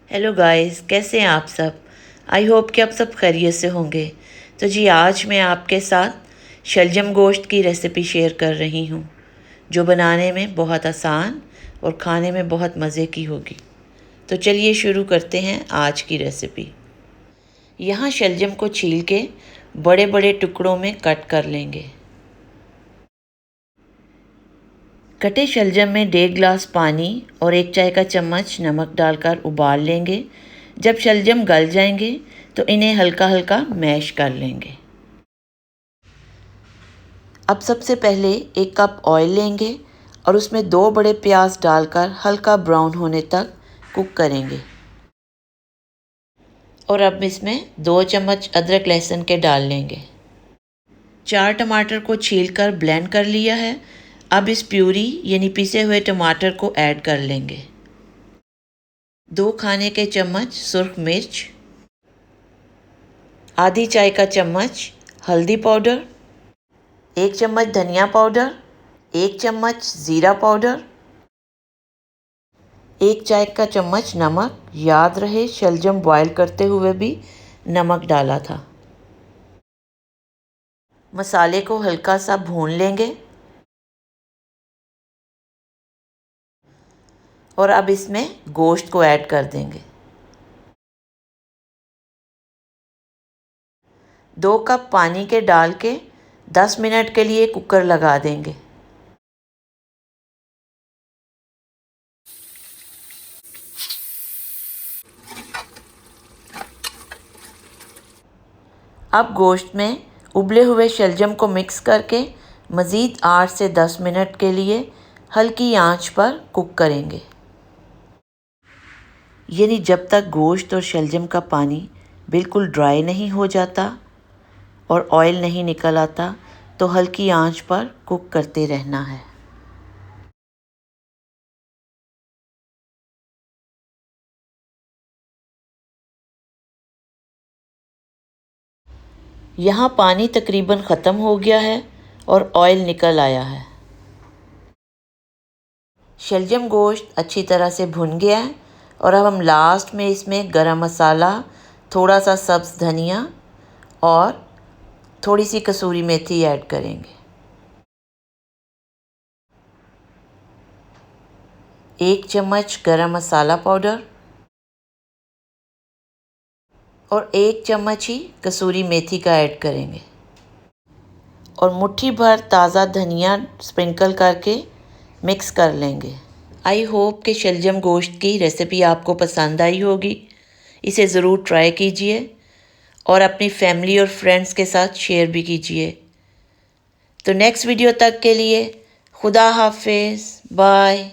Hello guys, कैसे हैं आप सब। आई होप कि आप सब खैरियत से होंगे। तो जी आज मैं आपके साथ शलजम गोश्त की रेसिपी शेयर कर रही हूँ, जो बनाने में बहुत आसान और खाने में बहुत मज़े की होगी। तो चलिए शुरू करते हैं आज की रेसिपी। यहाँ शलजम को छील के बड़े बड़े टुकड़ों में कट कर लेंगे। कटे शलजम में 1.5 गिलास पानी और 1 चाय का चम्मच नमक डालकर उबाल लेंगे। जब शलजम गल जाएंगे तो इन्हें हल्का हल्का मैश कर लेंगे। अब सबसे पहले 1 कप ऑयल लेंगे और उसमें 2 बड़े प्याज डालकर हल्का ब्राउन होने तक कुक करेंगे। और अब इसमें 2 चम्मच अदरक लहसुन के डाल लेंगे। 4 टमाटर को छीलकर ब्लेंड कर लिया है। अब इस प्यूरी यानी पिसे हुए टमाटर को ऐड कर लेंगे। 2 खाने के चम्मच सुर्ख मिर्च, आधी चाय का चम्मच हल्दी पाउडर, 1 चम्मच धनिया पाउडर, 1 चम्मच ज़ीरा पाउडर, 1 चाय का चम्मच नमक। याद रहे शलजम बॉयल करते हुए भी नमक डाला था। मसाले को हल्का सा भून लेंगे और अब इसमें गोश्त को ऐड कर देंगे। 2 कप पानी के डाल के 10 मिनट के लिए कुकर लगा देंगे। अब गोश्त में उबले हुए शलजम को मिक्स करके मज़ीद 8 से 10 मिनट के लिए हल्की आंच पर कुक करेंगे। यानी जब तक गोश्त और शलजम का पानी बिल्कुल ड्राई नहीं हो जाता और ऑयल नहीं निकल आता, तो हल्की आंच पर कुक करते रहना है। यहाँ पानी तकरीबन ख़त्म हो गया है और ऑयल निकल आया है। शलजम गोश्त अच्छी तरह से भुन गया है और अब हम लास्ट में इसमें गरम मसाला, थोड़ा सा सब्ज़ धनिया और थोड़ी सी कसूरी मेथी ऐड करेंगे। 1 चम्मच गरम मसाला पाउडर और 1 चम्मच ही कसूरी मेथी का ऐड करेंगे और मुट्ठी भर ताज़ा धनिया स्प्रिंकल करके मिक्स कर लेंगे। आई होप कि शलजम गोश्त की रेसिपी आपको पसंद आई होगी। इसे ज़रूर ट्राई कीजिए और अपनी फैमिली और फ्रेंड्स के साथ शेयर भी कीजिए। तो नेक्स्ट वीडियो तक के लिए खुदा हाफिज़, बाय।